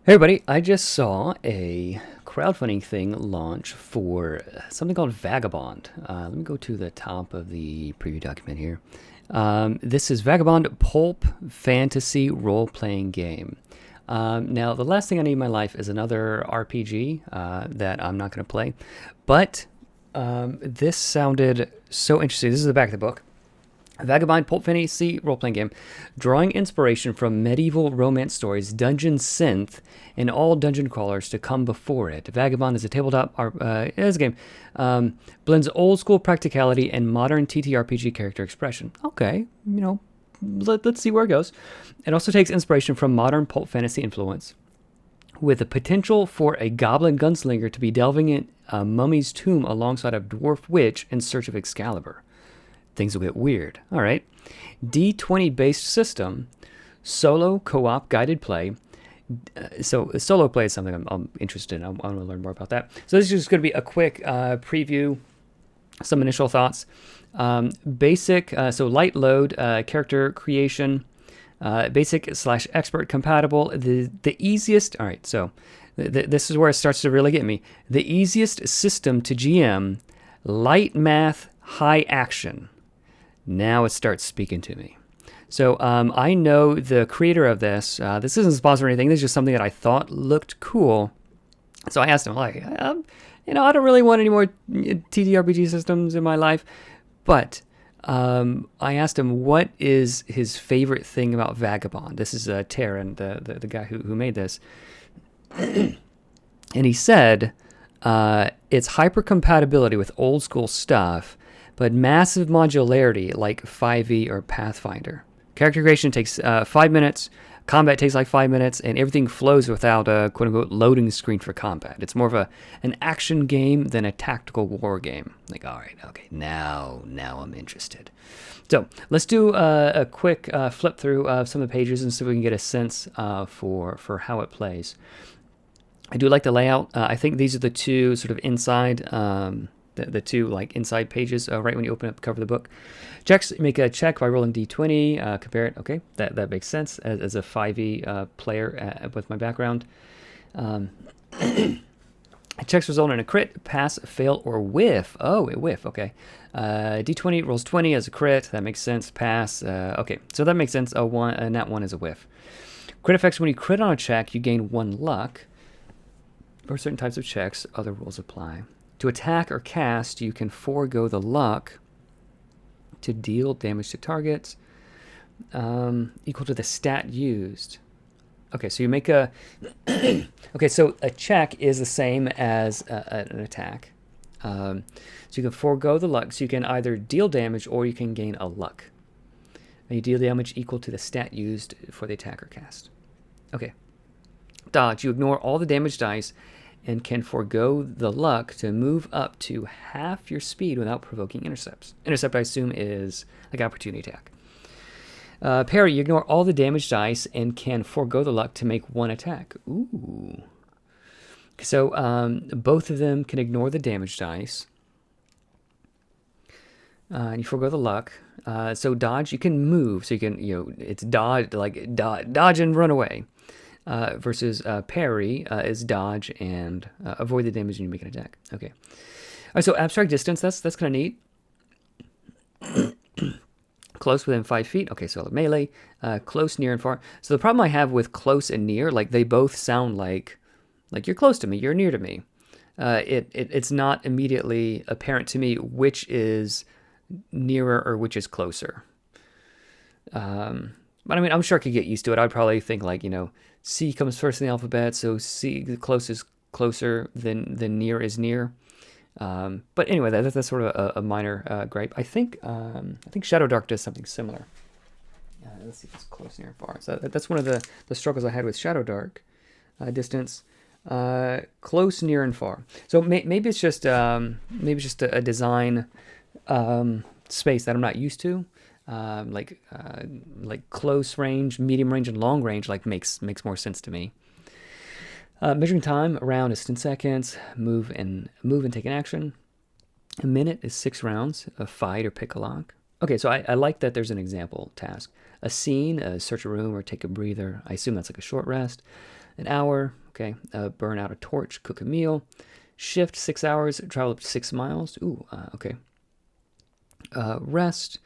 Hey everybody, I just saw a crowdfunding thing launch for something called Vagabond. Let me go to the top of the preview document here. This is Vagabond Pulp Fantasy Role-Playing Game. Now, the last thing I need in my life is another RPG that I'm not going to play, but this sounded so interesting. This is the back of the book. Vagabond Pulp Fantasy role-playing game, drawing inspiration from medieval romance stories, dungeon synth, and all dungeon crawlers to come before it. Vagabond is a tabletop is a game, blends old school practicality and modern TTRPG character expression. Okay, let's see where it goes. It also takes inspiration from modern pulp fantasy influence, with the potential for a goblin gunslinger to be delving in a mummy's tomb alongside a dwarf witch in search of Excalibur. Things will get weird. All right. D20 based system, solo co-op guided play. So solo play is something I'm interested in. I want to learn more about that. So this is just going to be a quick preview, some initial thoughts. Basic, so light load, character creation, basic/expert compatible. The easiest. All right. So this is where it starts to really get me. The easiest system to GM, light math, high action. Now it starts speaking to me. So I know the creator of this. This isn't sponsored or anything. This is just something that I thought looked cool. So I asked him, I don't really want any more TTRPG systems in my life. But I asked him, what is his favorite thing about Vagabond? This is Taran, the guy who made this. And he said, it's hypercompatibility with old school stuff, but massive modularity like 5e or Pathfinder. Character creation takes 5 minutes, combat takes like 5 minutes, and everything flows without a quote-unquote loading screen for combat. It's more of an action game than a tactical war game. Like, all right, okay, now I'm interested. So let's do a quick flip through of some of the pages and see if we can get a sense for how it plays. I do like the layout. I think these are the two sort of inside, the two like inside pages right when you open up the cover of the book. Checks, make a check by rolling d20, compare it. Okay, that makes sense as a 5e player with my background. Checks result in a crit, pass, fail, or whiff. Oh, a whiff, okay. d20 rolls 20 as a crit, that makes sense. Pass, okay, so that makes sense. Nat 1 is a whiff. Crit effects, when you crit on a check, you gain 1 luck. For certain types of checks, other rules apply. To attack or cast, you can forego the luck to deal damage to targets equal to the stat used. Okay, so you make a... okay, so a check is the same as an attack. So you can forego the luck, so you can either deal damage or you can gain a luck. And you deal damage equal to the stat used for the attack or cast. Okay. Dodge, you ignore all the damage dice and can forego the luck to move up to half your speed without provoking intercepts. Intercept, I assume, is like opportunity attack. Parry, you ignore all the damage dice and can forego the luck to make 1 attack. Ooh. So both of them can ignore the damage dice. And you forego the luck. So dodge, you can move. So you can, it's dodge, like dodge and run away. Versus parry is dodge and avoid the damage when you make an attack. Okay. All right, so abstract distance, that's kind of neat. Close within 5 feet. Okay, so melee. Close, near, and far. So the problem I have with close and near, like they both sound like you're close to me, you're near to me. It's not immediately apparent to me which is nearer or which is closer. But I mean, I'm sure I could get used to it. I'd probably think like, C comes first in the alphabet, so C, the close is closer than near is near. But anyway, that's sort of a minor gripe. I think Shadow Dark does something similar. Let's see if it's close, near, and far. So that's one of the struggles I had with Shadow Dark. Distance, close, near, and far. So maybe it's just a design space that I'm not used to. Like close range, medium range, and long range makes more sense to me. Measuring time, around is 10 seconds. Move and take an action. A minute is 6 rounds. A fight or pick a lock. Okay, so I like that there's an example task. a scene, search a room, or take a breather. I assume that's like a short rest. An hour, okay. Burn out a torch, cook a meal. Shift 6 hours, travel up to 6 miles. Ooh, okay. Rest,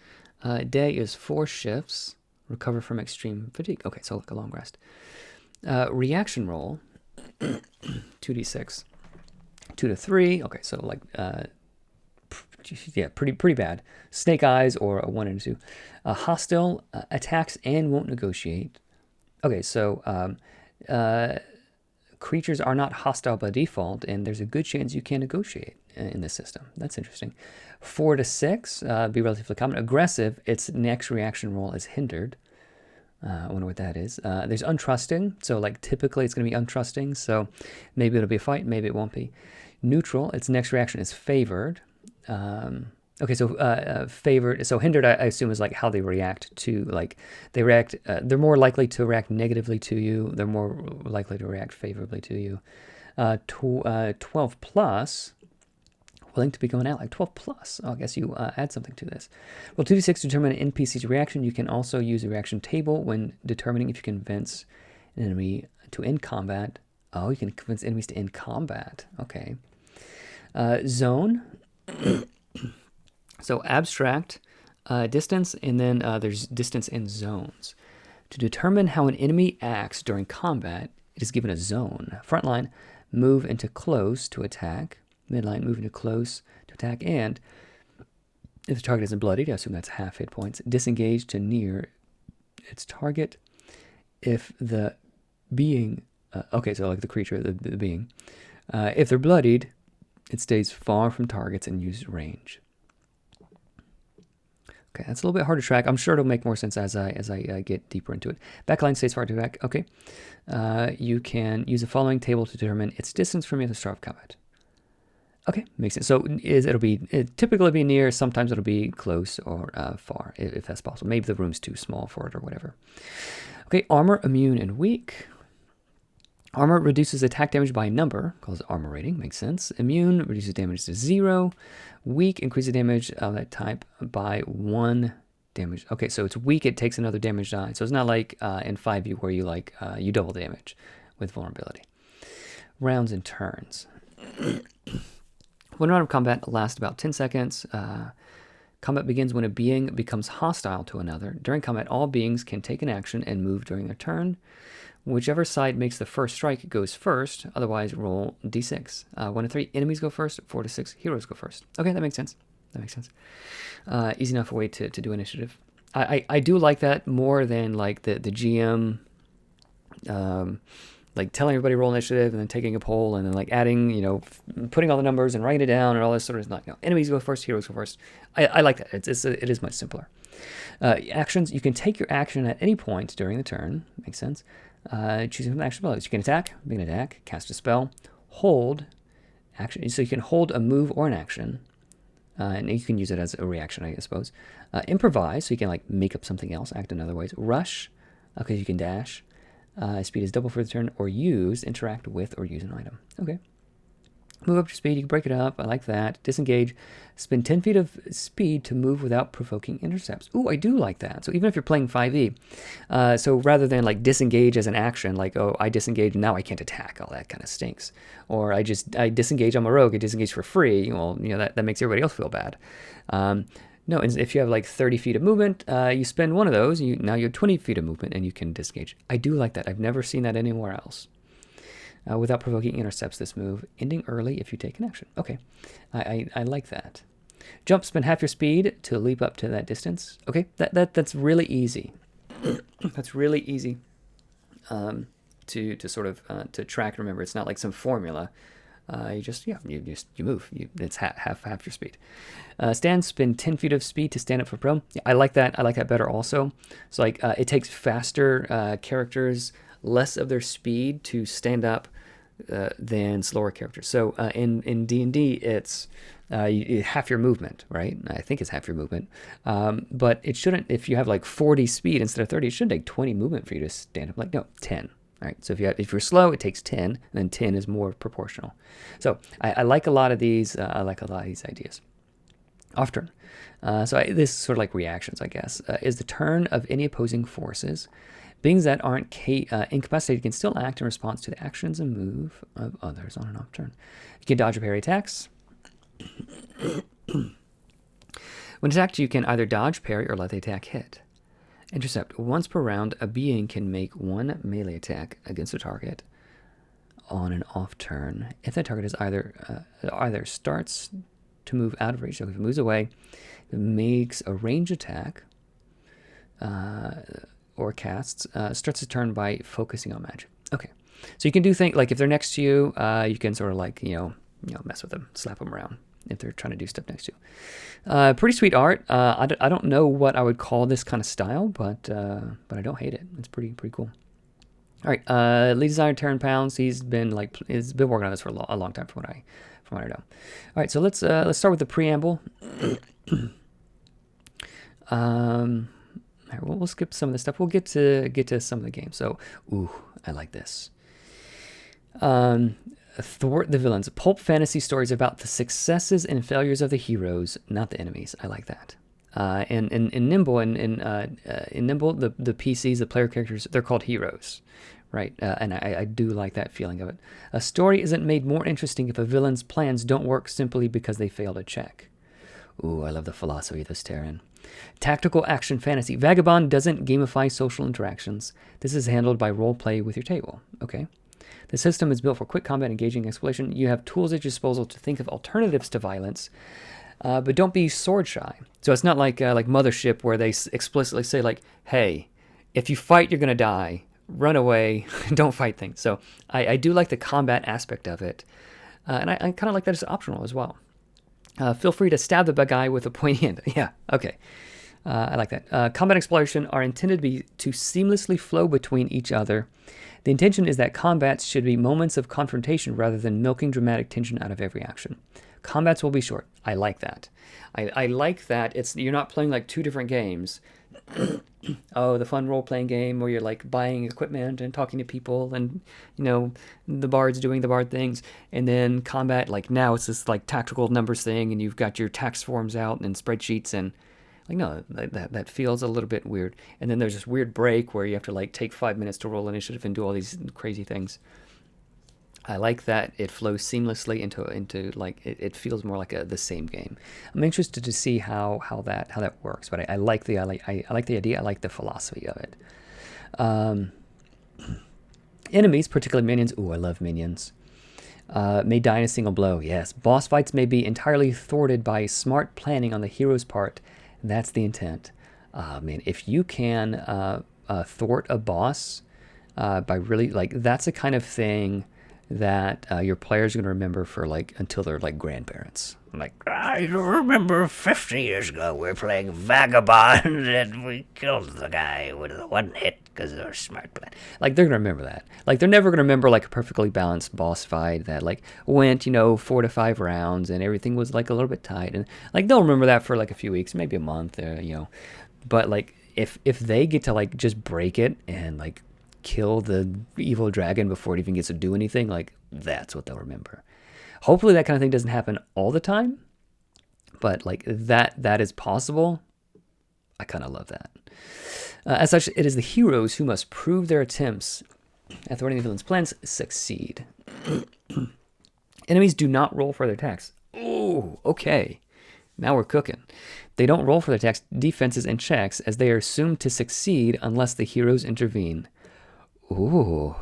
day is 4 shifts. Recover from extreme fatigue. Okay, so like a long rest. Reaction roll, 2d6. 2 to 3. Okay, so like, yeah, pretty bad. Snake eyes or a 1 and a 2. Hostile, attacks and won't negotiate. Okay, so creatures are not hostile by default, and there's a good chance you can negotiate in this system. That's interesting. 4 to 6, be relatively common. Aggressive, its next reaction roll is hindered. I wonder what that is. There's untrusting, so like typically it's going to be untrusting, so maybe it'll be a fight, maybe it won't be. Neutral, its next reaction is favored. Okay, so favored, so hindered I assume is like how they react to, like they react, they're more likely to react negatively to you, they're more likely to react favorably to you. 12 plus, willing to become an ally. 12 plus, oh, I guess you add something to this. Roll 2d6 to determine an NPC's reaction. You can also use a reaction table when determining if you convince an enemy to end combat. Oh, you can convince enemies to end combat, okay. Zone. So abstract, distance, and then there's distance and zones. To determine how an enemy acts during combat, it is given a zone. Frontline, move into close to attack. Midline, move into close to attack. And if the target isn't bloodied, I assume that's half hit points. Disengage to near its target. If the being, okay, so like the creature, the being, if they're bloodied, it stays far from targets and uses range. Okay, that's a little bit hard to track. I'm sure it'll make more sense as I get deeper into it. Backline stays far to back. Okay. You can use the following table to determine its distance from you at the start of combat. Okay, makes sense. So it'll typically be near. Sometimes it'll be close or far, if that's possible. Maybe the room's too small for it or whatever. Okay, armor, immune, and weak. Armor reduces attack damage by a number, calls it armor rating, makes sense. Immune reduces damage to 0. Weak increases damage of that type by 1 damage. Okay, so it's weak, it takes another damage die. So it's not like in 5e where you you double damage with vulnerability. Rounds and turns. One round of combat lasts about 10 seconds. Combat begins when a being becomes hostile to another. During combat, all beings can take an action and move during their turn. Whichever side makes the first strike goes first. Otherwise, roll d6. 1 to 3, enemies go first. 4 to 6, heroes go first. Okay, that makes sense. Easy enough way to do initiative. I do like that more than like the GM, like telling everybody roll initiative and then taking a poll and then like adding, putting all the numbers and writing it down and all this sort of like, enemies go first, heroes go first. I like that. It is much simpler. Actions, you can take your action at any point during the turn. Makes sense. Choosing from the action abilities. You can attack, make an attack, cast a spell, hold action. So you can hold a move or an action, and you can use it as a reaction, I suppose. Improvise, so you can like make up something else, act in other ways. Rush, okay, you can dash. Speed is double for the turn, or use, interact with, or use an item. Okay. Move up to speed, you can break it up. I like that. Disengage. Spend 10 feet of speed to move without provoking intercepts. Ooh, I do like that. So even if you're playing 5e, so rather than like disengage as an action, like, oh, I disengage and now I can't attack. All that kind of stinks. Or I disengage, I'm a rogue, I disengage for free. Well, that makes everybody else feel bad. No, if you have like 30 feet of movement, you spend one of those, now you have 20 feet of movement and you can disengage. I do like that. I've never seen that anywhere else. Without provoking intercepts this move, ending early if you take an action. Okay, I like that. Jump, spend half your speed to leap up to that distance. Okay, that's really easy. That's really easy to sort of to track and remember. It's not like some formula. You move. It's half your speed. Stand, spend 10 feet of speed to stand up for prone. Yeah, I like that. I like that better also. So like it takes faster characters less of their speed to stand up than slower characters. So in D&D, it's half your movement, right? I think it's half your movement. But it shouldn't, if you have like 40 speed instead of 30, it shouldn't take 20 movement for you to stand up. Like, no, 10. All right, so if you're slow, it takes 10, and then 10 is more proportional. So I like a lot of these. I like a lot of these ideas. Off turn. This is sort of like reactions, I guess. Is the turn of any opposing forces. Beings that aren't incapacitated can still act in response to the actions and move of others on an off turn. You can dodge or parry attacks. When attacked, you can either dodge, parry, or let the attack hit. Intercept. Once per round, a being can make one melee attack against a target on an off turn. If that target is either starts to move out of range, so if it moves away, it makes a range attack, or casts, starts a turn by focusing on magic. Okay, so you can do things like if they're next to you, you can sort of like mess with them, slap them around if they're trying to do stuff next to you. Pretty sweet art. I don't know what I would call this kind of style, but I don't hate it. It's pretty cool. All right, lead designer Taryn Pounds. He's been working on this for a long time, from what I know. All right, so let's start with the preamble. We'll skip some of the stuff. We'll get to some of the games. So, I like this. Thwart the villains. Pulp fantasy stories about the successes and failures of the heroes, not the enemies. I like that. In Nimble, in Nimble, the PCs, the player characters, they're called heroes, right? And I do like that feeling of it. A story isn't made more interesting if a villain's plans don't work simply because they failed a check. I love the philosophy of this, Terran. Tactical action fantasy. Vagabond doesn't gamify social interactions. This is handled by role play with your table. Okay. The system is built for quick combat, engaging exploration. You have tools at your disposal to think of alternatives to violence, but don't be sword shy. So it's not like Mothership, where they explicitly say like, "Hey, if you fight, you're gonna die. Run away. Don't fight things." So I do like the combat aspect of it, and I kind of like that it's optional as well. Feel free to stab the bad guy with a pointy end. Yeah, okay. I like that. Combat exploration are intended to seamlessly flow between each other. The intention is that combats should be moments of confrontation rather than milking dramatic tension out of every action. Combats will be short. I like that. I like that you're not playing like two different games. The fun role-playing game where you're like buying equipment and talking to people and, the bard's doing the bard things. And then combat, like now it's this like tactical numbers thing and you've got your tax forms out and spreadsheets and like, no, that feels a little bit weird. And then there's this weird break where you have to like take 5 minutes to roll initiative and do all these crazy things. I like that it flows seamlessly into like it feels more like the same game. I'm interested to see how that works, but I like the idea. I like the philosophy of it. Enemies, particularly minions. I love minions. May die in a single blow. Yes, boss fights may be entirely thwarted by smart planning on the hero's part. That's the intent. Man, if you can thwart a boss by really that's the kind of thing that your players are going to remember for like until they're like grandparents. Like, I remember 50 years ago we were playing Vagabond and we killed the guy with one hit because of our smart plan. Like, they're going to remember that. Like, they're never going to remember like a perfectly balanced boss fight that like went 4 to 5 rounds and everything was like a little bit tight, and like they'll remember that for like a few weeks, maybe a month, but like if they get to like just break it and like kill the evil dragon before it even gets to do anything, like that's what they'll remember. Hopefully that kind of thing doesn't happen all the time, but like that is possible. I kind of love that. As such, it is the heroes who must prove their attempts at thwarting the villain's plans succeed. Enemies do not roll for their attacks. Ooh, okay. Now we're cooking. They don't roll for their attacks, defenses, and checks, as they are assumed to succeed unless the heroes intervene. Ooh.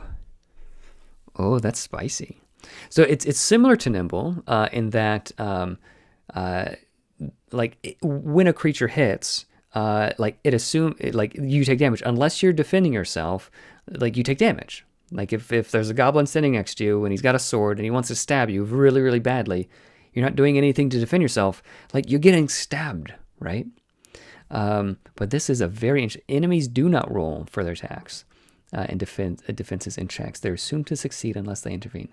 Oh, that's spicy. So it's similar to Nimble in that when a creature hits, you take damage. Unless you're defending yourself, like you take damage. Like if there's a goblin standing next to you and he's got a sword and he wants to stab you really, really badly, you're not doing anything to defend yourself. Like you're getting stabbed, right? But this is enemies do not roll for their attacks. And defenses and checks. They're assumed to succeed unless they intervene.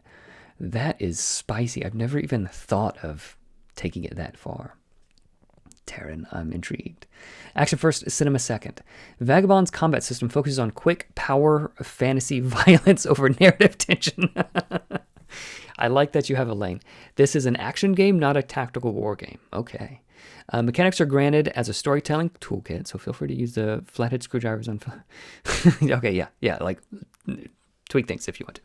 That is spicy. I've never even thought of taking it that far. Terran, I'm intrigued. Action first, cinema second. Vagabond's combat system focuses on quick power, fantasy, violence over narrative tension. I like that you have a lane. This is an action game, not a tactical war game. Okay. Mechanics are granted as a storytelling toolkit, so feel free to use the flathead screwdrivers on. Okay, yeah, like tweak things if you want to.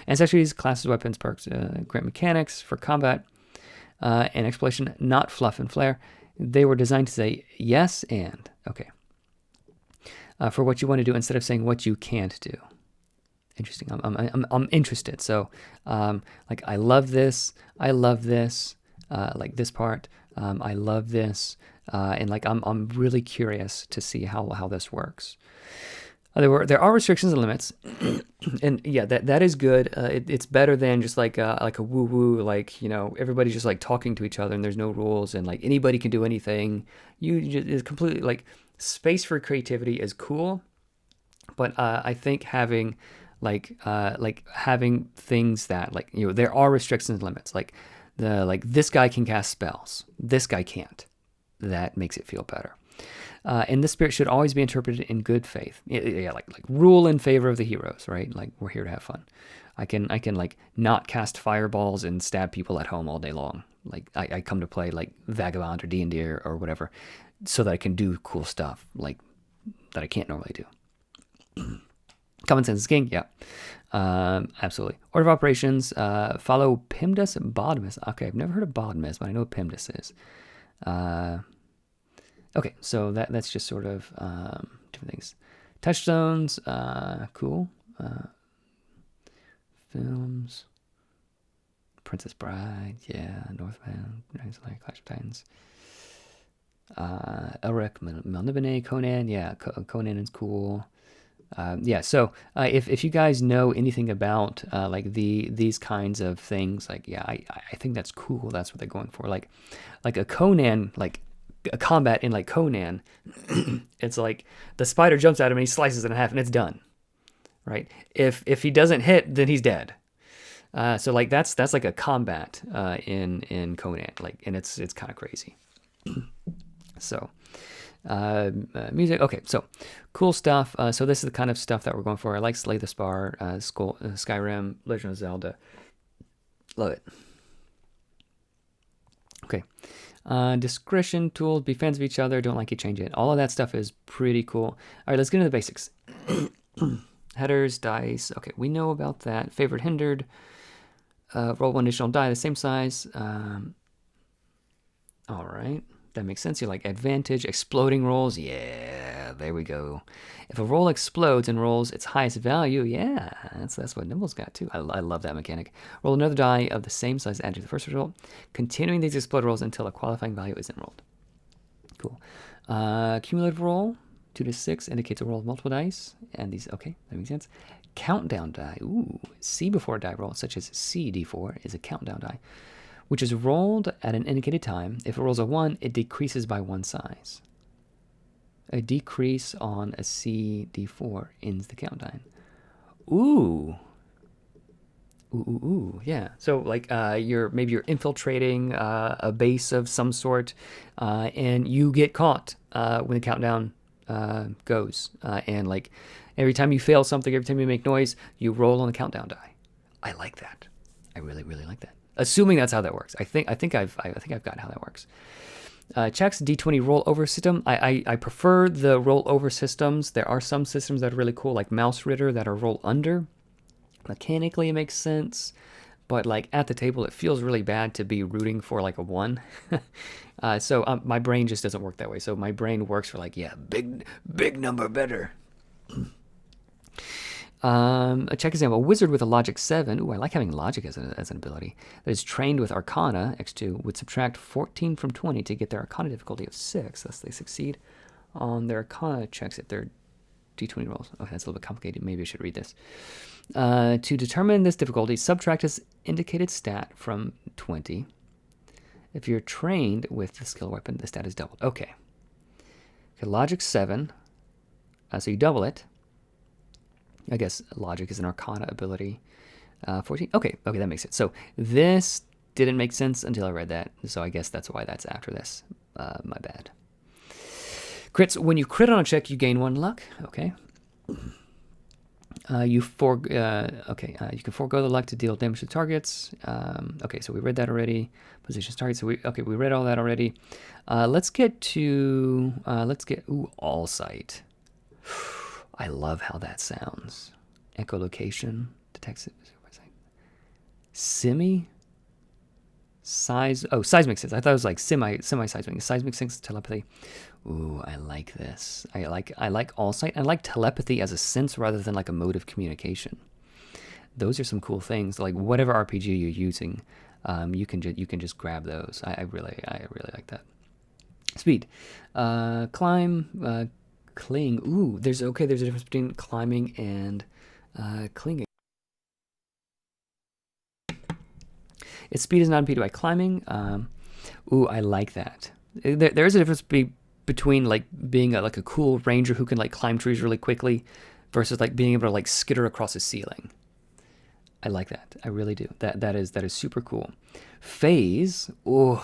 Ancestries, classes, weapons, perks, grant mechanics for combat and exploration, not fluff and flair. They were designed to say yes and okay for what you want to do instead of saying what you can't do. Interesting. I'm interested. So, like, I love this. Like this part. I love this, and like I'm really curious to see how this works. There are restrictions and limits, and yeah, that is good. It's better than just like a woo woo, like, you know, everybody's just like talking to each other and there's no rules and like anybody can do anything. It's completely like space for creativity is cool, but I think having having things that, like, you know, there are restrictions and limits, like this guy can cast spells, this guy can't. That makes it feel better. And this spirit should always be interpreted in good faith. Yeah, like rule in favor of the heroes, right? Like, we're here to have fun. I can like not cast fireballs and stab people at home all day long. Like, I come to play like Vagabond or D&D or whatever, so that I can do cool stuff like that I can't normally do. Common sense is king, yeah. Absolutely. Order of operations, follow Pimdus Bodmus. Okay, I've never heard of Bodmus, but I know what Pimdus is. Okay, so that's just sort of different things. Touchstones, cool. Films, Princess Bride, yeah. Northbound, Dragon's Lair, Clash of Titans. Elric, Melnibone, Conan, yeah. Conan is cool. Yeah, so if you guys know anything about like these kinds of things, like, yeah, I think that's cool. That's what they're going for. Like a Conan, like a combat in like Conan, it's like the spider jumps at him and he slices it in half and it's done, right? If he doesn't hit, then he's dead. So like that's like a combat in Conan, like, and it's kind of crazy. So. Music. Okay, so cool stuff. So this is the kind of stuff that we're going for. I like Slay the Spire, Skyrim, Legend of Zelda. Love it. Okay. Discretion tools, be fans of each other, don't like it, change it. All of that stuff is pretty cool. All right, let's get into the basics. Headers, dice. Okay, we know about that. Favorite hindered. Roll one additional die, the same size. All right. That makes sense. You like advantage, exploding rolls. Yeah, there we go. If a roll explodes and rolls its highest value, yeah, that's what Nimble's got too. I love that mechanic. Roll another die of the same size added to the first result, continuing these explode rolls until a qualifying value is enrolled. Cool. Cumulative roll, 2 to 6 indicates a roll of multiple dice, and these, okay, that makes sense. Countdown die. Ooh, C before die roll, such as CD4, is a countdown die, which is rolled at an indicated time. If it rolls a 1, it decreases by 1 size. A decrease on a CD4 ends the countdown. Ooh, yeah. So like maybe you're infiltrating a base of some sort, and you get caught when the countdown goes. And like every time you fail something, every time you make noise, you roll on the countdown die. I like that. I really like that. Assuming that's how that works. I think I've got how that works. Checks D20 rollover system. I prefer the rollover systems. There are some systems that are really cool, like Mouse Ritter, that are roll under. Mechanically, it makes sense, but like at the table, it feels really bad to be rooting for like a 1. So my brain just doesn't work that way. So my brain works for like, yeah, big number better. A check example, a wizard with a logic 7. Ooh, I like having logic as an ability. That is trained with Arcana, X2, would subtract 14 from 20 to get their Arcana difficulty of 6. Thus, they succeed on their Arcana checks at their D20 rolls. Okay, that's a little bit complicated. Maybe I should read this. To determine this difficulty, subtract its indicated stat from 20. If you're trained with the skill weapon, the stat is doubled. Okay, logic 7. So you double it. I guess logic is an Arcana ability. 14. Okay, that makes sense. So this didn't make sense until I read that. So I guess that's why that's after this. My bad. Crits. When you crit on a check, you gain 1 luck. Okay. You can forego the luck to deal damage to targets. Okay, so we read that already. Positions targets. So we read all that already. Let's get all sight. I love how that sounds. Echolocation detects semi size. Oh, seismic sense. I thought it was like semi seismic. Seismic sense telepathy. Ooh, I like this. I like all sight. I like telepathy as a sense rather than like a mode of communication. Those are some cool things. Like whatever RPG you're using, you can just grab those. I really like that. Speed, climb, cling. Ooh, there's a difference between climbing and clinging. Its speed is not impeded by climbing. Ooh, I like that. There is a difference between like being like a cool ranger who can like climb trees really quickly versus like being able to like skitter across a ceiling. I like that. I really do. That is super cool. Phase. Ooh.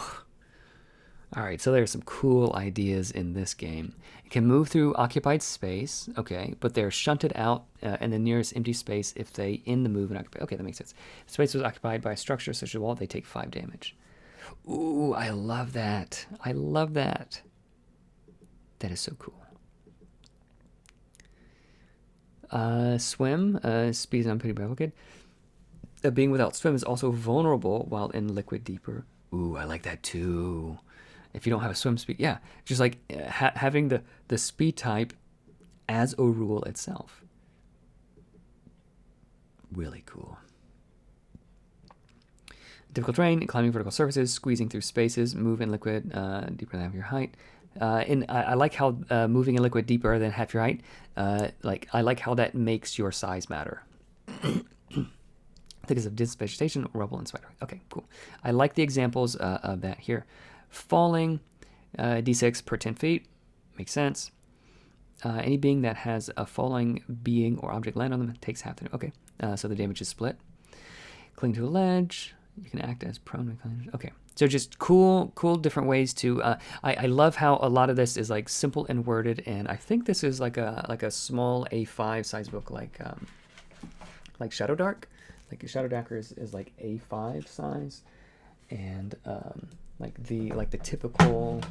All right, so there's some cool ideas in this game. It can move through occupied space, okay, but they're shunted out in the nearest empty space if they end the move and occupy. Okay, that makes sense. If space was occupied by a structure such as a wall, they take 5 damage. Ooh, I love that. I love that. That is so cool. Swim, speed is unpitied by liquid. A being without swim is also vulnerable while in liquid deeper. Ooh, I like that too. If you don't have a swim speed, yeah, just like having the speed type as a rule itself. Really cool. Difficult terrain, climbing vertical surfaces, squeezing through spaces, move in liquid deeper than half your height. And I like how moving in liquid deeper than half your height, I like how that makes your size matter. Thickness of dense vegetation, rubble, and spider. Okay, cool. I like the examples of that here. Falling, d6 per 10 feet, makes sense. Any being that has a falling being or object land on them takes half the. Okay, so the damage is split. Cling to a ledge. You can act as prone. Okay, so just cool different ways to. I love how a lot of this is like simple and worded, and I think this is like a small A5 size book, like Shadow Dark. Like Shadow Dark is like A5 size, and like the typical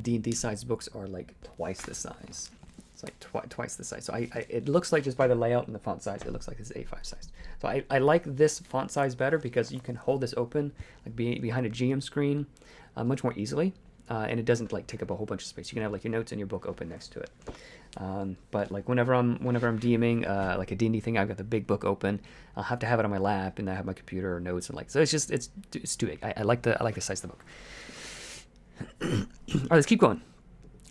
D&D size books are like twice the size. It's like twice the size. So it looks like just by the layout and the font size, it looks like it's A5 size. So I like this font size better because you can hold this open like behind a GM screen much more easily, and it doesn't like take up a whole bunch of space. You can have like your notes and your book open next to it. But like whenever I'm DMing like a D&D thing, I've got the big book open. I'll have to have it on my lap, and I have my computer or notes and like so. It's too big. I like the size of the book. All right, let's keep going.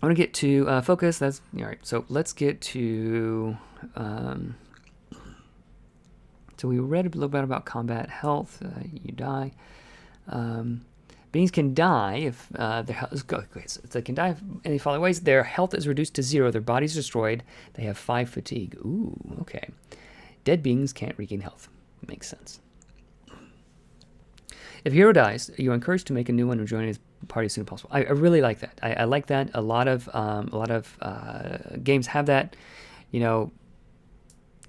I want to get to focus. That's all right. So let's get to. So we read a little bit about combat health. You die. Beings can die if their health. So they can die in the following ways: their health is reduced to 0, their body is destroyed, they have 5 fatigue. Ooh, okay. Dead beings can't regain health. Makes sense. If a hero dies, you're encouraged to make a new one and join his party as soon as possible. I really like that. I like that. A lot of games have that. You know,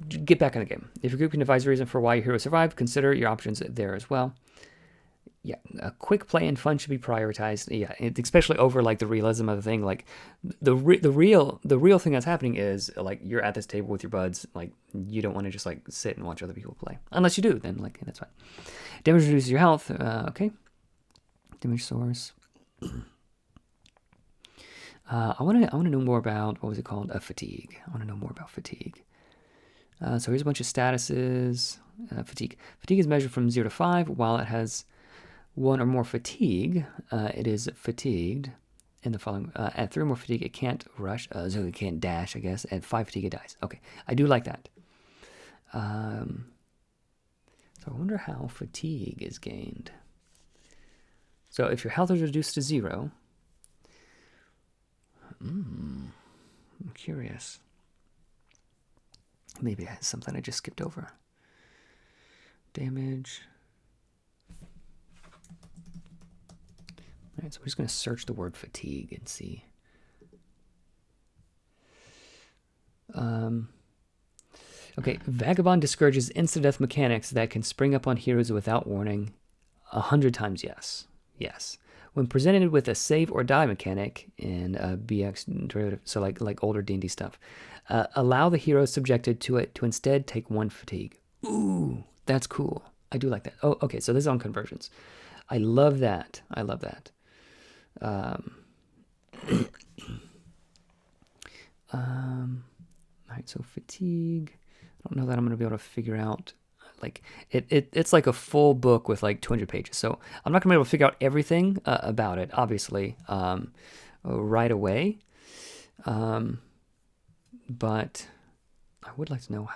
get back in the game. If your group can devise a reason for why your hero survived, consider your options there as well. Yeah, a quick play and fun should be prioritized. Yeah, especially over like the realism of the thing. Like the real thing that's happening is like you're at this table with your buds. Like you don't want to just like sit and watch other people play. Unless you do, then like that's fine. Damage reduces your health. Okay. Damage source. I want to know more about what was it called? Fatigue. I want to know more about fatigue. So here's a bunch of statuses. Fatigue. Fatigue is measured from 0 to 5. While it has 1 or more fatigue, it is fatigued. In the following, at 3 or more fatigue, it can't rush, so it can't dash, I guess. At 5 fatigue, it dies. Okay, I do like that. So I wonder how fatigue is gained. So if your health is reduced to 0, I'm curious. Maybe it's something I just skipped over. Damage. All right, so we're just going to search the word fatigue and see. Okay, Vagabond discourages instant-death mechanics that can spring up on heroes without warning. 100 times yes. Yes. When presented with a save or die mechanic in a BX derivative, so like older D&D stuff, allow the hero subjected to it to instead take 1 fatigue. Ooh, that's cool. I do like that. Oh, okay, so this is on conversions. I love that. I love that. All right, so fatigue. I don't know that I'm going to be able to figure out, like, it's like a full book with like 200 pages. So I'm not going to be able to figure out everything about it, obviously, right away. But I would like to know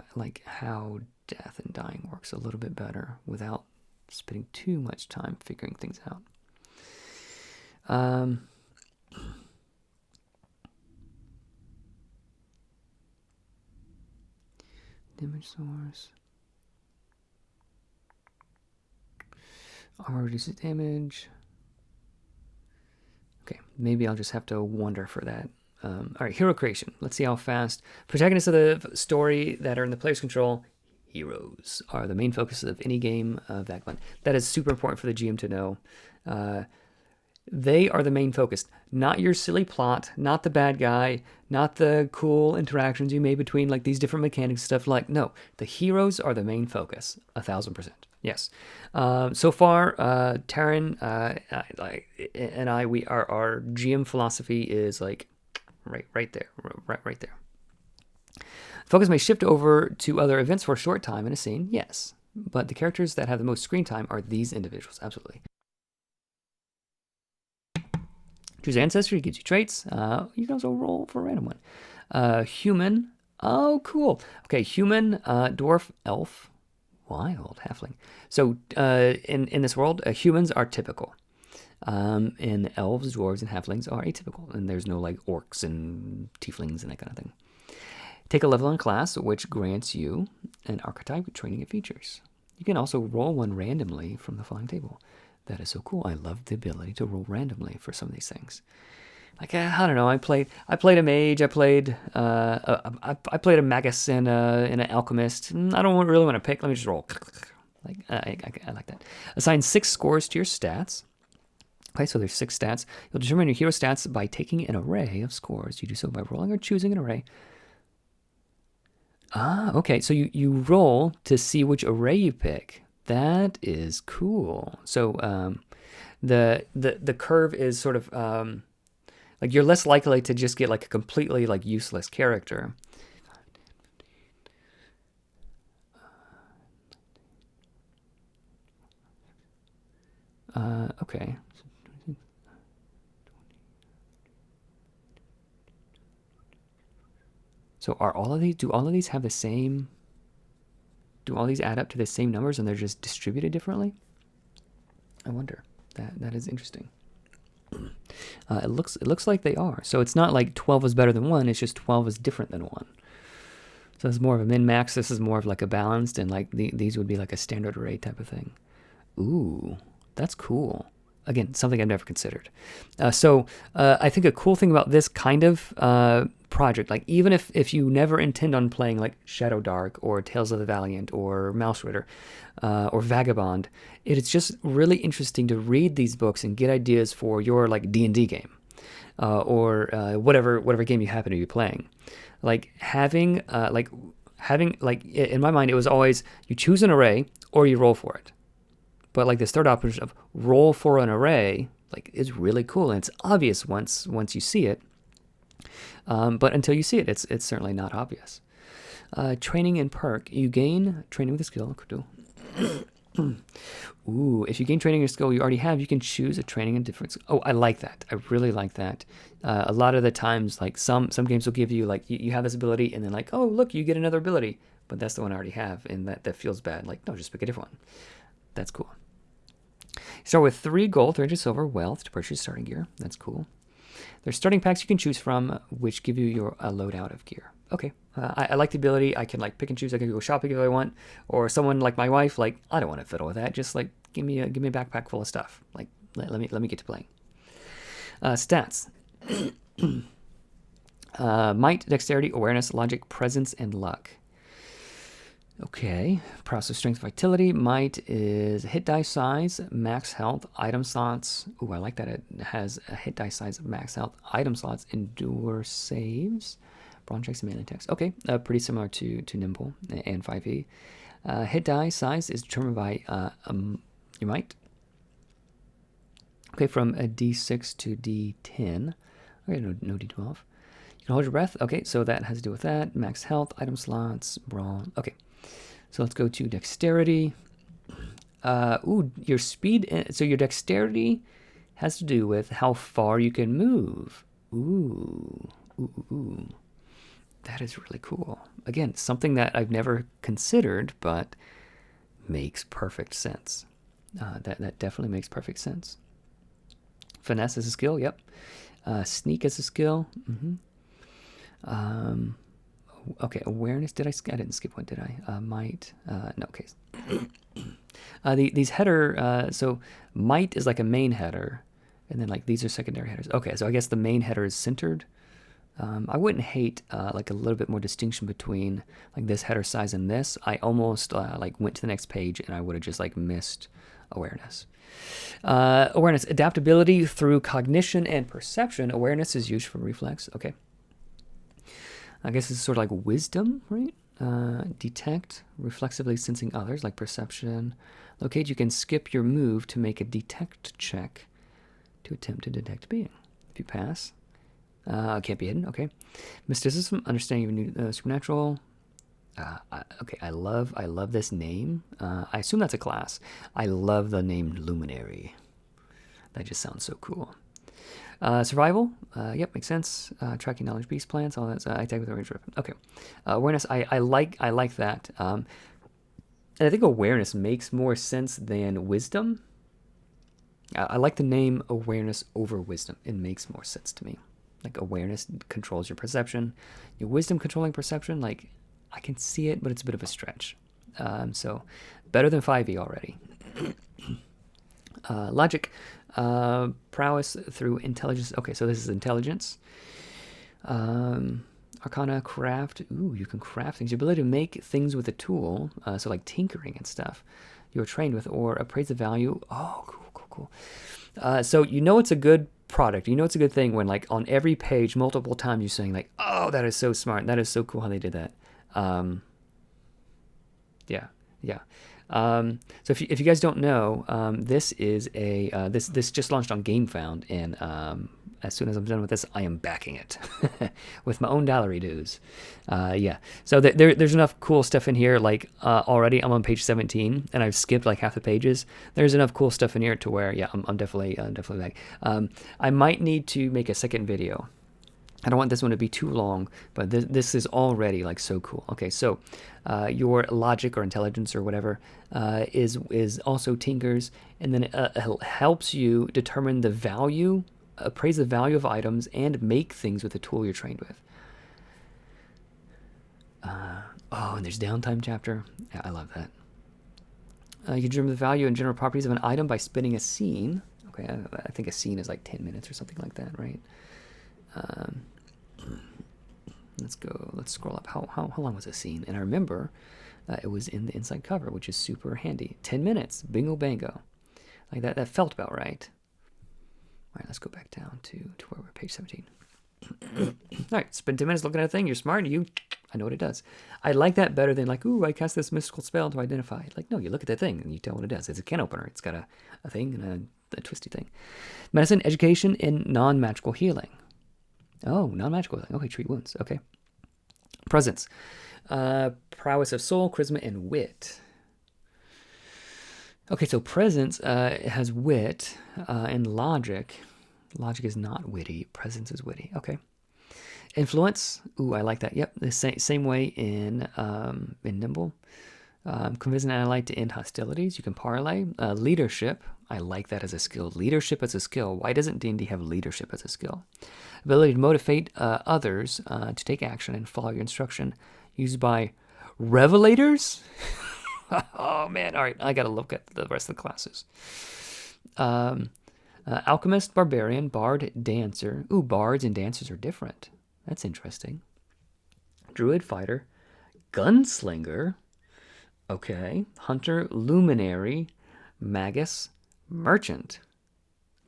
how death and dying works a little bit better without spending too much time figuring things out. Damage source. Armor reduces damage. Okay, maybe I'll just have to wonder for that. All right, hero creation. Let's see how fast. Protagonists of the story that are in the player's control, heroes, are the main focus of any game of Vagabond. That is super important for the GM to know. They are the main focus, not your silly plot, not the bad guy, not the cool interactions you made between like these different mechanics stuff. Like, no, the heroes are the main focus, 1,000%. Yes. So far, Taryn and I, our GM philosophy is like right there. Focus may shift over to other events for a short time in a scene, yes, but the characters that have the most screen time are these individuals, absolutely. Choose Ancestry, gives you traits. You can also roll for a random one. Human. Oh, cool. Okay, human, dwarf, elf, wild, halfling. So in this world, humans are typical. And elves, dwarves, and halflings are atypical. And there's no like orcs and tieflings and that kind of thing. Take a level in class, which grants you an archetype with training and features. You can also roll one randomly from the following table. That is so cool. I love the ability to roll randomly for some of these things. Like I don't know. I played a mage. I played a magus and an alchemist. I don't really want to pick. Let me just roll. Like I like that. Assign 6 scores to your stats. Okay, so there's 6 stats. You'll determine your hero stats by taking an array of scores. You do so by rolling or choosing an array. Okay. So you roll to see which array you pick. That is cool. So the curve is sort of like you're less likely to just get like a completely like useless character. Okay. So are all of these? Do all of these have the same? Do all these add up to the same numbers and they're just distributed differently? I wonder. That is interesting. It looks like they are. So it's not like 12 is better than 1. It's just 12 is different than 1. So it's more of a min-max. This is more of like a balanced, and like these would be like a standard array type of thing. Ooh, that's cool. Again, something I've never considered. So I think a cool thing about this kind of project, like even if you never intend on playing like Shadow Dark or Tales of the Valiant or Mouse Ritter or Vagabond, it's just really interesting to read these books and get ideas for your like D&D game or whatever game you happen to be playing. Like having in my mind, it was always you choose an array or you roll for it. But like this third option of roll for an array, like is really cool, and it's obvious once you see it. But until you see it, it's certainly not obvious. Training and perk. You gain training with a skill. Ooh, if you gain training or skill you already have, you can choose a training and different. Oh, I like that. I really like that. A lot of the times, like some games will give you like you have this ability, and then like, oh look, you get another ability, but that's the one I already have, and that feels bad. Like no, just pick a different one. That's cool. Start with 3 gold, 300 silver, wealth to purchase starting gear. That's cool. There's starting packs you can choose from, which give you a loadout of gear. Okay, I like the ability. I can like pick and choose. I can go shopping if I want, or someone like my wife, like I don't want to fiddle with that. Just like give me a backpack full of stuff. Like let me get to playing. Stats: might, dexterity, awareness, logic, presence, and luck. Okay, process strength, vitality. Might is hit die size, max health, item slots. Ooh, I like that it has a hit die size, max health, item slots, endure saves, bronze checks, and melee attacks. Okay, pretty similar to nimble and 5e. Hit die size is determined by your might. Okay, from a d6 to d10. Okay, no d12. You can hold your breath. Okay, so that has to do with that. Max health, item slots, brawl. Okay. So let's go to dexterity. Ooh, your speed. So your dexterity has to do with how far you can move. Ooh. That is really cool. Again, something that I've never considered, but makes perfect sense. That definitely makes perfect sense. Finesse is a skill. Yep. Sneak is a skill. Okay, awareness. I didn't skip one, did I? Might. No, okay. These header. So might is like a main header, and then like these are secondary headers. Okay, so I guess the main header is centered. I wouldn't hate like a little bit more distinction between like this header size and this. I almost like went to the next page and I would have just like missed awareness. Awareness, adaptability through cognition and perception. Awareness is used for reflex. Okay. I guess it's sort of like wisdom, right? Detect, reflexively sensing others, like perception. Locate, you can skip your move to make a detect check to attempt to detect a being. If you pass, can't be hidden. Okay. Mysticism, understanding of supernatural. Okay, I love this name. I assume that's a class. I love the name Luminary. That just sounds so cool. Survival, yep, makes sense. Tracking knowledge, beast plants, all that. I attack with a range weapon. Okay. Awareness, I like that. And I think awareness makes more sense than wisdom. I like the name awareness over wisdom. It makes more sense to me. Like awareness controls your perception. Your wisdom controlling perception, like I can see it, but it's a bit of a stretch. So better than 5e already. Logic, prowess through intelligence. Okay, so this is intelligence. Arcana, craft. Ooh, you can craft things. Your ability to make things with a tool, so like tinkering and stuff you're trained with, or appraise the value. Oh, cool. So you know it's a good product. You know it's a good thing when like on every page multiple times you're saying like, oh, that is so smart. That is so cool how they did that. Yeah. So if you guys don't know, this is a this just launched on GameFound, and as soon as I'm done with this, I am backing it with my own Dallery dues. Yeah. So there's enough cool stuff in here. Like already, I'm on page 17, and I've skipped like half the pages. There's enough cool stuff in here to where I'm definitely back. I might need to make a second video. I don't want this one to be too long, but this is already like so cool. Okay, so your logic or intelligence or whatever is also tinkers, and then it helps you determine the value, appraise the value of items, and make things with the tool you're trained with. And there's downtime chapter. Yeah, I love that. You determine the value and general properties of an item by spinning a scene. Okay, I think a scene is like 10 minutes or something like that, right? Let's scroll up. How long was a scene? And I remember it was in the inside cover, which is super handy. 10 minutes, bingo bango. Like that felt about right. All right, let's go back down to where we're, page 17. All right, spend 10 minutes looking at a thing. You're smart. I know what it does. I like that better than like, ooh, I cast this mystical spell to identify. Like, no, you look at that thing and you tell what it does. It's a can opener. It's got a thing and a twisty thing. Medicine, education, and non-magical healing. Oh, non-magical healing. Okay, treat wounds. Okay. Presence. Prowess of soul, charisma, and wit. Okay, so presence has wit and logic. Logic is not witty. Presence is witty. Okay. Influence. Ooh, I like that. Yep, the same way in Nimble. Convince an ally to end hostilities. You can parlay. Leadership. I like that as a skill. Leadership as a skill. Why doesn't D&D have leadership as a skill? Ability to motivate others to take action and follow your instruction. Used by revelators. Oh, man. All right, I got to look at the rest of the classes. Alchemist, barbarian, bard, dancer. Ooh, bards and dancers are different. That's interesting. Druid, fighter, gunslinger. Okay. Hunter, Luminary, Magus, Merchant.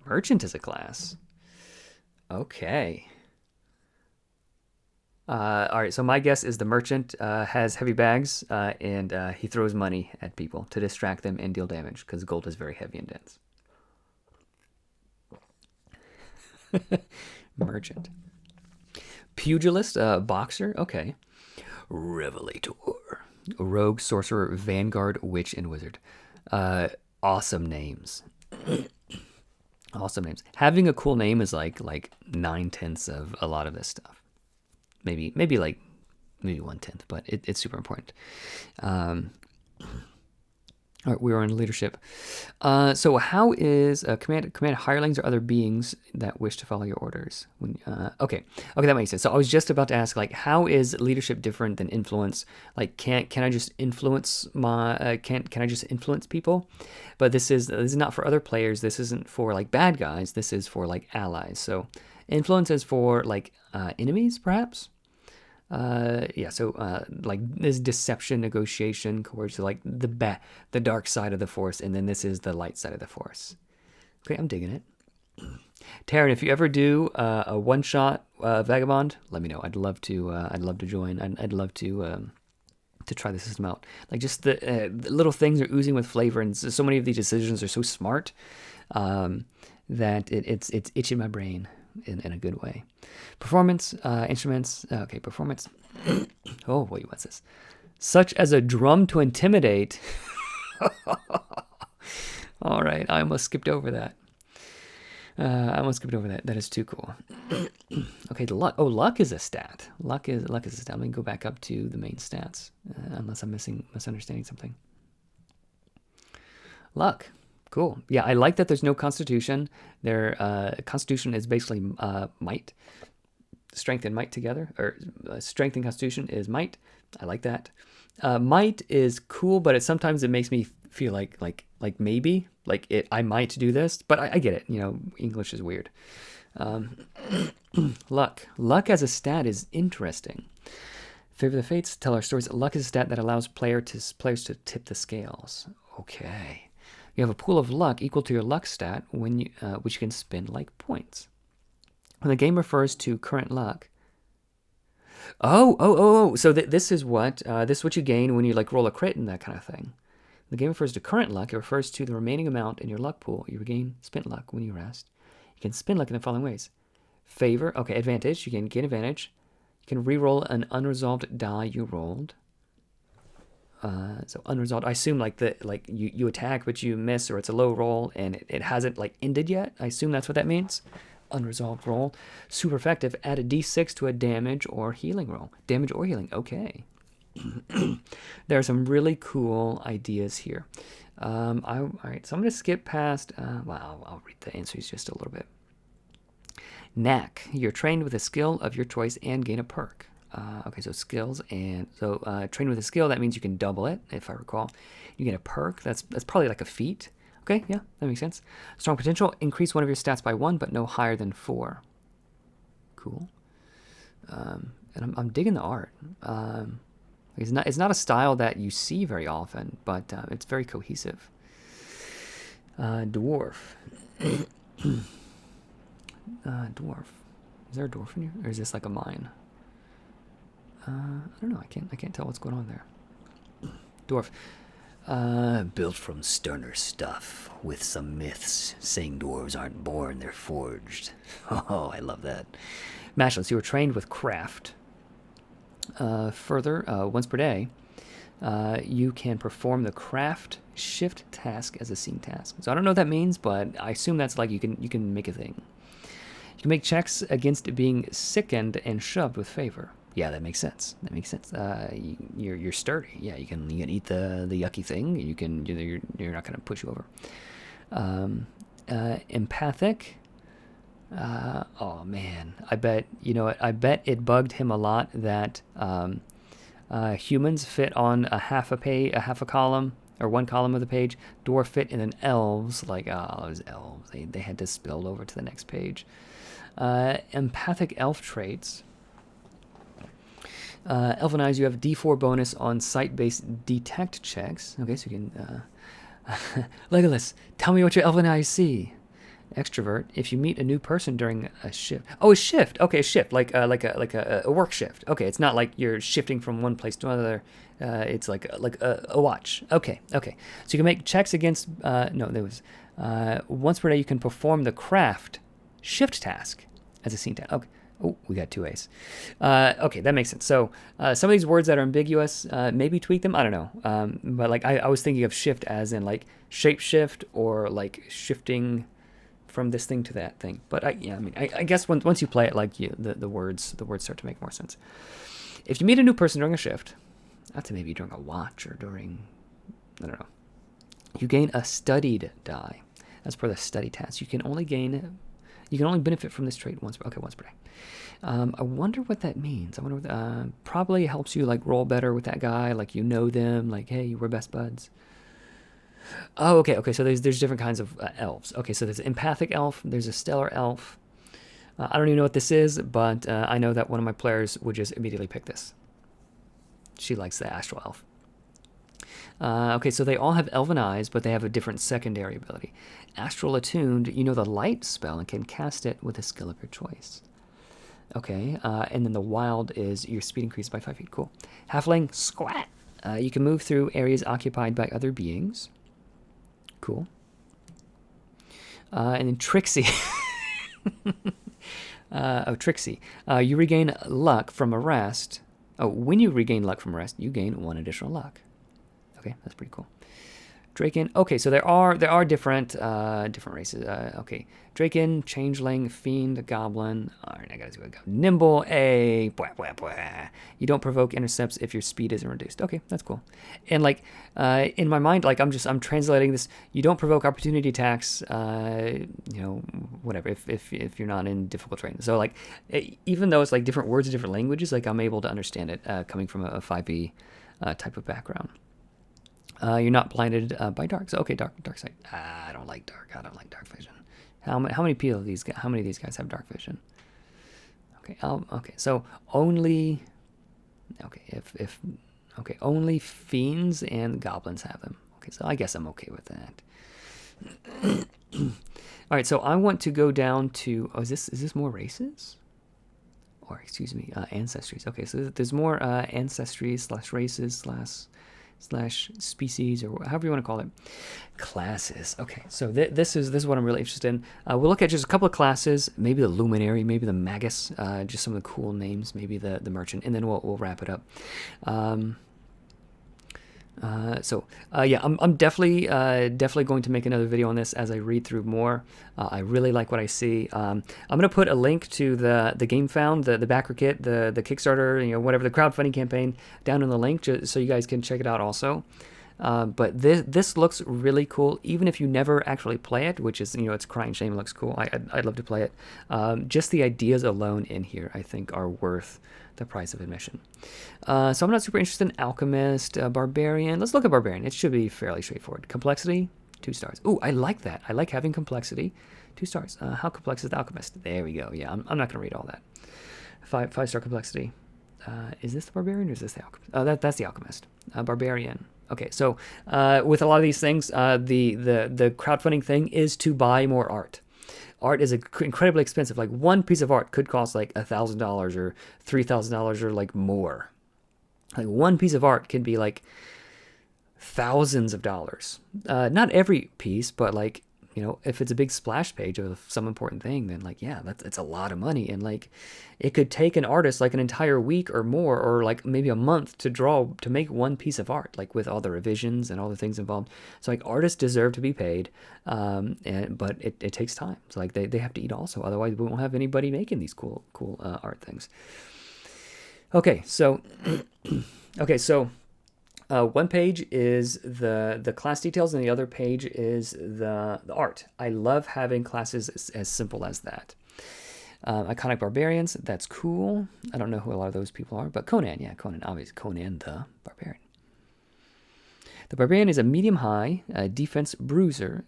Merchant is a class. Okay. All right, so my guess is the merchant has heavy bags and he throws money at people to distract them and deal damage because gold is very heavy and dense. Merchant. Pugilist, boxer, okay. Revelator. Rogue, sorcerer, vanguard, witch, and wizard. Awesome names. Awesome names. Having a cool name is like 9/10 of a lot of this stuff. Maybe 1/10, but it's super important. All right, we are on leadership. So how is command hirelings or other beings that wish to follow your orders? Okay, that makes sense. So I was just about to ask, like, how is leadership different than influence? Like, can I just influence can I just influence people? But this is not for other players. This isn't for like bad guys. This is for like allies. So influence is for like enemies, perhaps. Like this deception, negotiation, coercion, like the dark side of the force, and then this is the light side of the force. Okay, I'm digging it. Taryn, if you ever do a one-shot Vagabond, let me know. I'd love to join. I'd love to try the system out. Like just the little things are oozing with flavor, and so many of these decisions are so smart that it's itching my brain in a good way. Performance, instruments, okay, performance. Oh, wait, what's this? Such as a drum to intimidate. All right, I almost skipped over that. That is too cool. Okay, the luck. Oh, luck is a stat. Luck is a stat. Let me go back up to the main stats, unless I'm misunderstanding something. Luck. Cool. Yeah, I like that there's no constitution. Constitution is basically might. Strength and might together, or strength and constitution is might. I like that. Might is cool, but sometimes it makes me feel like maybe I might do this, but I get it. You know, English is weird. Luck as a stat is interesting. Favor the fates, tell our stories. Luck is a stat that allows players to tip the scales. Okay. You have a pool of luck equal to your luck stat which you can spend like points. When the game refers to current luck. So this is what you gain when you like roll a crit and that kind of thing. The game refers to current luck. It refers to the remaining amount in your luck pool. You regain spent luck when you rest. You can spend luck in the following ways. Favor, okay, advantage. You can gain advantage. You can re-roll an unresolved die you rolled. So unresolved, I assume you attack but you miss, or it's a low roll and it hasn't like ended yet. I assume that's what that means. Unresolved roll. Super effective. Add a d6 to a damage or healing roll. Damage or healing. Okay. There are some really cool ideas here. All right, so I'm going to skip past. I'll read the answers just a little bit. Knack. You're trained with a skill of your choice and gain a perk. Okay, so skills trained with a skill, that means you can double it, if I recall. You get a perk, that's probably like a feat. Okay, yeah, that makes sense. Strong potential, increase one of your stats by 1, but no higher than 4. Cool. And I'm digging the art. It's not a style that you see very often, but it's very cohesive. Dwarf. Dwarf. Is there a dwarf in here, or is this like a mine? I don't know. I can't tell what's going on there. Dwarf. Built from sterner stuff, with some myths saying dwarves aren't born, they're forged. Oh, I love that. Matchless. You were trained with craft. Further, once per day, you can perform the craft shift task as a scene task. So I don't know what that means, but I assume that's like you can make a thing. You can make checks against being sickened and shoved with favor. Yeah, that makes sense. You're sturdy. Yeah, you can eat the yucky thing. You're not gonna push you over. Empathic. Oh man, I bet it bugged him a lot that humans fit on a half a column or one column of the page. Dwarf fit, and then elves those elves they had to spill over to the next page. Empathic elf traits. Elven Eyes, you have a D4 bonus on sight-based detect checks. Okay, so you can... Legolas, tell me what your Elven Eyes see. Extrovert, if you meet a new person during a shift. Oh, a shift. Okay, a shift, like a work shift. Okay, it's not like you're shifting from one place to another. It's like a watch. Okay. So you can make checks against. No, there was once per day you can perform the craft shift task as a scene task. Okay. Oh, we got 2 A's. Okay, that makes sense. So some of these words that are ambiguous, maybe tweak them. I don't know. But like I was thinking of shift as in like shape shift or like shifting from this thing to that thing. But I guess once you play it, like the words start to make more sense. If you meet a new person during a shift, that's maybe during a watch or during, I don't know, you gain a studied die. As per the study task, you can only benefit from this trait once per day. I wonder what that means. I wonder what probably helps you like roll better with that guy, like you know them, like hey, we're best buds. Oh, okay. So there's different kinds of elves. Okay, so there's an empathic elf. There's a stellar elf. I don't even know what this is, but I know that one of my players would just immediately pick this. She likes the astral elf. Okay, so they all have elven eyes, but they have a different secondary ability. Astral attuned, you know the light spell and can cast it with a skill of your choice. Okay, and then the wild is your speed increased by 5 feet. Cool. Halfling, squat. You can move through areas occupied by other beings. Cool. And then Trixie. Trixie. You regain luck from a rest. Oh, when you regain luck from a rest, you gain 1 additional luck. Okay, that's pretty cool. Draken. Okay, so there are different races. Okay, Draken, Changeling, Fiend, Goblin. All right, I gotta see what I got. Nimble, blah, blah, blah. You don't provoke intercepts if your speed isn't reduced. Okay, that's cool. And like in my mind, like I'm translating this. You don't provoke opportunity attacks. Whatever. If you're not in difficult terrain. So like, even though it's like different words in different languages, like I'm able to understand it coming from a 5e type of background. You're not blinded by dark. So okay, dark sight. I don't like dark. I don't like dark vision. How many of these guys have dark vision? Okay. Okay. So only. Okay. If only fiends and goblins have them. Okay. So I guess I'm okay with that. All right. So I want to go down to. Oh, is this more races? Or excuse me, ancestries. Okay. So there's more ancestries / races / species, or however you want to call it. Classes. Okay, so this is what I'm really interested in. We'll look at just a couple of classes, maybe the Luminary, maybe the Magus, just some of the cool names, maybe the Merchant, and then we'll wrap it up. I'm definitely going to make another video on this as I read through more. I really like what I see. I'm gonna put a link to the game found, the backer kit, the Kickstarter, whatever, the crowdfunding campaign down in the link, just so you guys can check it out also. But this looks really cool, even if you never actually play it, which is, it's crying shame. It looks cool. I'd love to play it. Just the ideas alone in here, I think, are worth the price of admission. So I'm not super interested in Alchemist, Barbarian. Let's look at Barbarian. It should be fairly straightforward. Complexity, 2 stars. Ooh, I like that. I like having complexity, 2 stars. How complex is the Alchemist? There we go. Yeah, I'm not going to read all that. 5-star complexity. Is this the Barbarian or is this the Alchemist? Oh, that's the Alchemist. Barbarian. Okay, so with a lot of these things, the crowdfunding thing is to buy more art. Art is incredibly expensive. Like one piece of art could cost like $1,000 or $3,000 or like more. Like one piece of art can be like thousands of dollars. Not every piece, but like, if it's a big splash page of some important thing, then like, yeah, it's a lot of money. And like, it could take an artist like an entire week or more, or like maybe a month to make one piece of art, like with all the revisions and all the things involved. So like artists deserve to be paid, but it takes time. So like they have to eat also. Otherwise we won't have anybody making these cool art things. Okay. So, one page is the class details, and the other page is the art. I love having classes as simple as that. Iconic Barbarians, that's cool. I don't know who a lot of those people are, but Conan, obviously Conan the Barbarian. The Barbarian is a medium-high defense bruiser.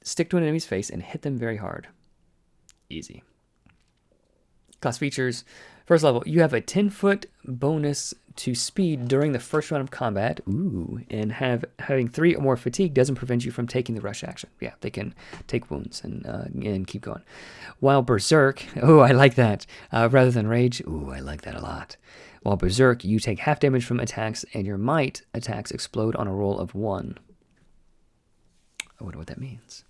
Stick to an enemy's face and hit them very hard. Easy. Class features. First level, you have a 10-foot bonus to speed during the first round of combat. Ooh, and having 3 or more fatigue doesn't prevent you from taking the rush action. Yeah, they can take wounds and keep going. While Berserk, oh, I like that. Rather than Rage, ooh, I like that a lot. While Berserk, you take half damage from attacks, and your might attacks explode on a roll of 1. I wonder what that means.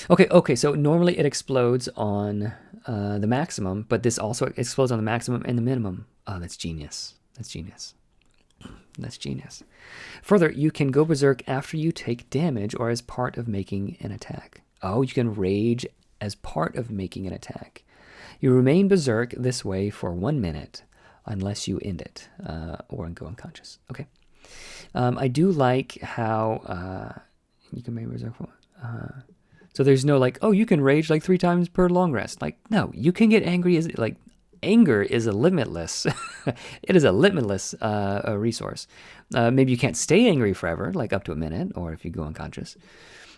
Okay, so normally it explodes on the maximum, but this also explodes on the maximum and the minimum. Oh, that's genius. That's genius. That's genius. Further, you can go berserk after you take damage or as part of making an attack. Oh, you can rage as part of making an attack. You remain berserk this way for 1 minute unless you end it or go unconscious. Okay. I do like how you can make berserk for... so there's no like, oh, you can rage like 3 times per long rest. Like, no, you can get angry as like anger is a limitless. It is a limitless resource. Maybe you can't stay angry forever, like up to a minute, or if you go unconscious,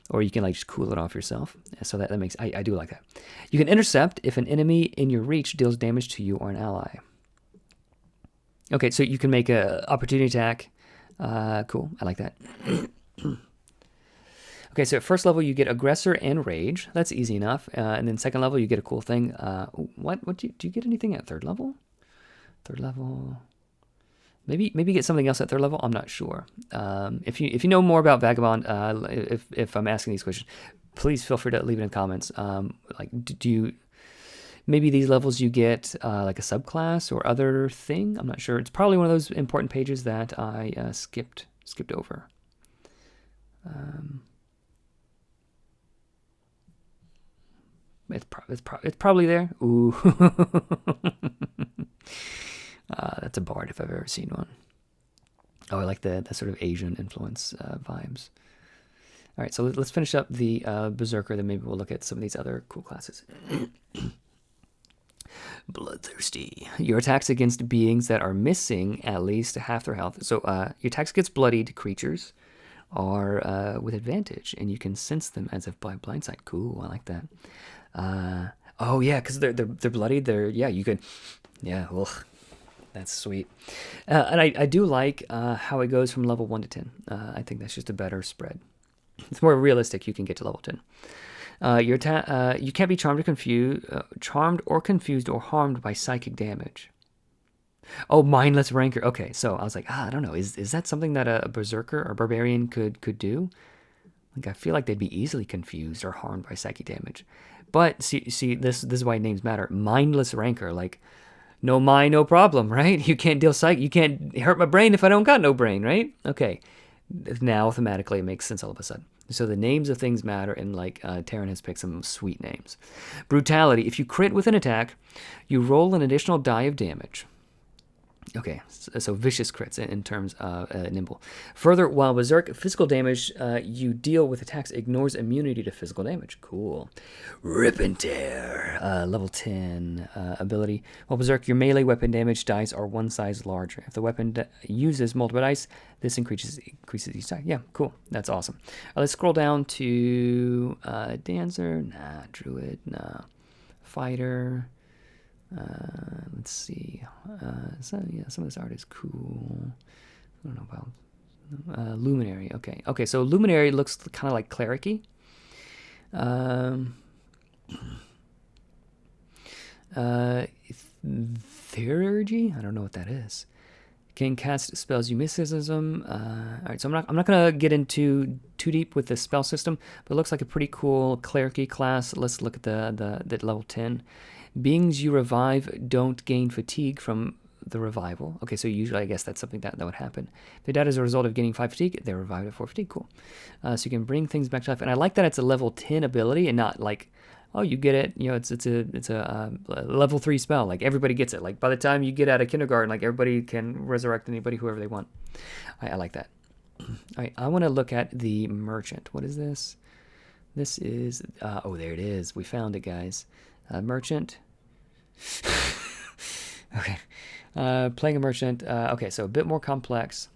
or you can like just cool it off yourself. So that makes I do like that. You can intercept if an enemy in your reach deals damage to you or an ally. Okay, so you can make a opportunity attack. Cool, I like that. Okay, so at first level you get aggressor and rage. That's easy enough. And then second level you get a cool thing. What do you get anything at third level? Third level. Maybe get something else at third level. I'm not sure. If you know more about Vagabond, if I'm asking these questions, please feel free to leave it in the comments. Like, do you maybe these levels you get like a subclass or other thing? I'm not sure. It's probably one of those important pages that I skipped over. It's probably there. Ooh. That's a bard if I've ever seen one. Oh, I like the sort of Asian influence vibes. All right, so let's finish up the Berserker, then maybe we'll look at some of these other cool classes. Bloodthirsty. Your attacks against beings that are missing at least half their health. So your attacks against bloodied creatures are with advantage, and you can sense them as if by blindsight. Cool, I like that. Oh yeah, because they're bloodied. You can, yeah. Ugh, that's sweet. And I do like how it goes from level 1 to 10. I think that's just a better spread. It's more realistic. You can get to level 10. You can't be charmed or confused or harmed by psychic damage. Oh, mindless rancor. Okay, so I was like, I don't know. Is that something that a berserker or barbarian could do? Like, I feel like they'd be easily confused or harmed by psychic damage. But see, this is why names matter. Mindless rancor, like, no mind, no problem, right? You can't deal you can't hurt my brain if I don't got no brain, right? Okay, now thematically it makes sense all of a sudden. So the names of things matter, and like Taryn has picked some sweet names. Brutality. If you crit with an attack, you roll an additional die of damage. Okay, so vicious crits in terms of nimble. Further, while Berserk, physical damage you deal with attacks ignores immunity to physical damage. Cool. Rip and Tear, level 10 ability. While Berserk, your melee weapon damage dice are 1 size larger. If the weapon uses multiple dice, this increases each die. Yeah, cool. That's awesome. Let's scroll down to Dancer. Nah. Druid. Nah. Fighter. Let's see. So yeah, some of this art is cool. I don't know about Luminary. Okay. So Luminary looks kind of like cleric-y. Theurgy? I don't know what that is. Can cast spells you mysticism. All right, so I'm not gonna get into too deep with the spell system, but it looks like a pretty cool cleric-y class. Let's look at the level 10. Beings you revive don't gain fatigue from the revival. Okay, so usually I guess that's something that would happen. If they died as a result of gaining 5 fatigue, they're revived at 4 fatigue. Cool. So you can bring things back to life, and I like that it's a level 10 ability and not like, oh, you get it. You know, it's a level 3 spell. Like everybody gets it. Like by the time you get out of kindergarten, like everybody can resurrect anybody, whoever they want. I like that. All right, I want to look at the merchant. What is this? This is oh, there it is. We found it, guys. Merchant. Okay. Playing a merchant. Okay, so a bit more complex.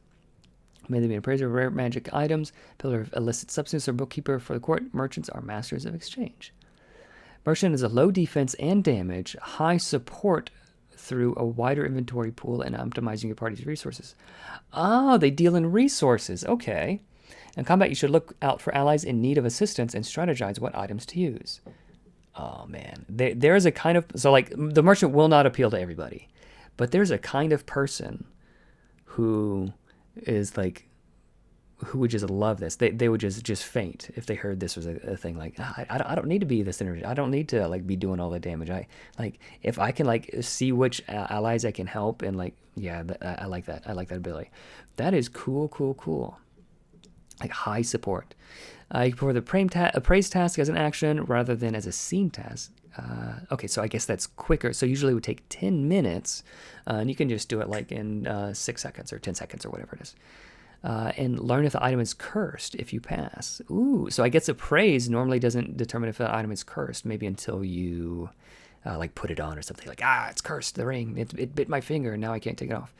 May they be an appraiser of rare magic items, pillar of illicit substance, or bookkeeper for the court. Merchants are masters of exchange. Merchant is a low defense and damage, high support through a wider inventory pool and optimizing your party's resources. Oh, they deal in resources. Okay. In combat, you should look out for allies in need of assistance and strategize what items to use. Oh, man. There is a kind of... So, like, the merchant will not appeal to everybody. But there's a kind of person who is, like... who would just love this. They would just faint if they heard this was a thing. Like, I don't need to be this energy. I don't need to, like, be doing all the damage. If I can, like, see which allies I can help and, like, yeah, I like that. I like that ability. That is cool. Like, high support. You can perform the appraise task as an action rather than as a scene task. Okay, so I guess that's quicker. So usually it would take 10 minutes, and you can just do it, like, in 6 seconds or 10 seconds or whatever it is. And learn if the item is cursed if you pass. Ooh, so I guess appraise normally doesn't determine if the item is cursed, maybe until you like put it on or something. Like, it's cursed, the ring. It bit my finger, and now I can't take it off.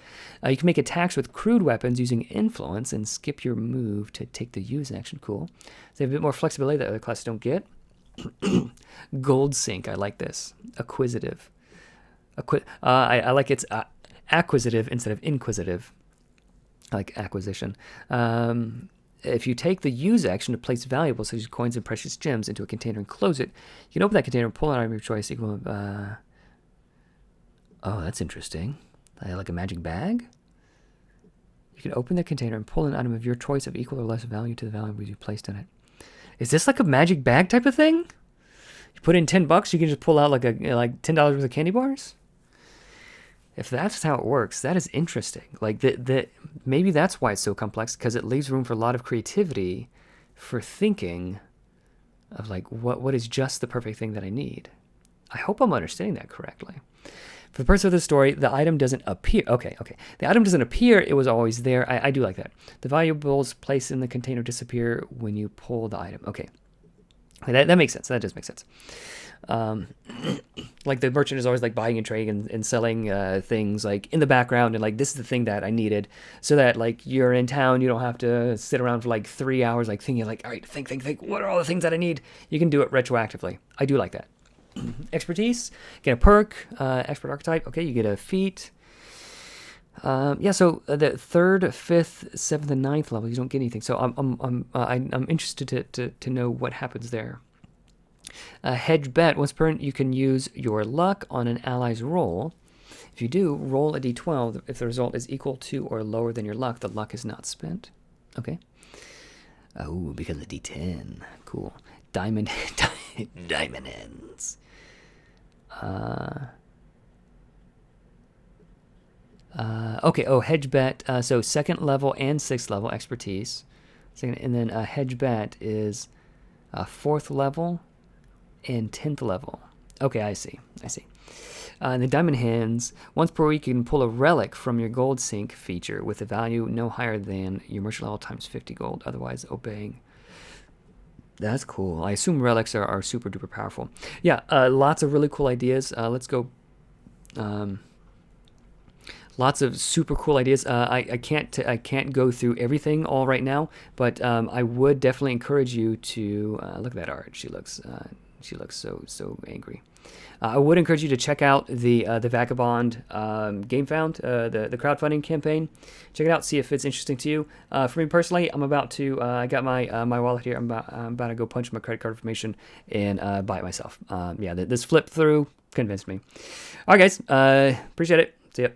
You can make attacks with crude weapons using influence and skip your move to take the use action. Cool. So they have a bit more flexibility that other classes don't get. Gold Sink, I like this. Acquisitive. I like it's acquisitive instead of inquisitive. Like acquisition. If you take the use action to place valuables such as coins and precious gems into a container and close it, you can open that container and pull an item of your choice equal. Oh, that's interesting. Like a magic bag? You can open the container and pull an item of your choice of equal or less value to the valuables you placed in it. Is this like a magic bag type of thing? You put in $10, you can just pull out like $10 worth of candy bars? If that's how it works, that is interesting. Like, maybe that's why it's so complex, because it leaves room for a lot of creativity for thinking of, like, what is just the perfect thing that I need. I hope I'm understanding that correctly. For the purpose of the story, the item doesn't appear. Okay. The item doesn't appear. It was always there. I do like that. The valuables placed in the container disappear when you pull the item. Okay. That makes sense. That does make sense. Like, the merchant is always, like, buying and trading and selling things, like, in the background, and, like, this is the thing that I needed, so that, like, you're in town, you don't have to sit around for, like, 3 hours, like, thinking, like, all right, think, what are all the things that I need? You can do it retroactively. I do like that. Expertise, get a perk, expert archetype. Okay, you get a feat. Yeah, so the 3rd, 5th, 7th, and 9th level, you don't get anything. So I'm interested to know what happens there. Hedge bet. Once per turn, you can use your luck on an ally's roll. If you do, roll a d12. If the result is equal to or lower than your luck, the luck is not spent. Okay. Oh, because of d10. Cool. Diamond hands. Okay. Oh, hedge bet. So 2nd level and 6th level expertise. And then hedge bet is 4th level and 10th level. Okay, I see. And the diamond hands. Once per week, you can pull a relic from your gold sink feature with a value no higher than your merchant level times 50 gold, otherwise obeying. That's cool. I assume relics are super duper powerful. Yeah, lots of really cool ideas. Let's go. Lots of super cool ideas. I can't go through everything all right now, but I would definitely encourage you to look at that art. She looks so angry. I would encourage you to check out the Vagabond Game Found, the crowdfunding campaign. Check it out, see if it's interesting to you. For me personally, I'm about to. I got my wallet here. I'm about to go punch my credit card information and buy it myself. Yeah, this flip through convinced me. All right, guys. Appreciate it. See ya.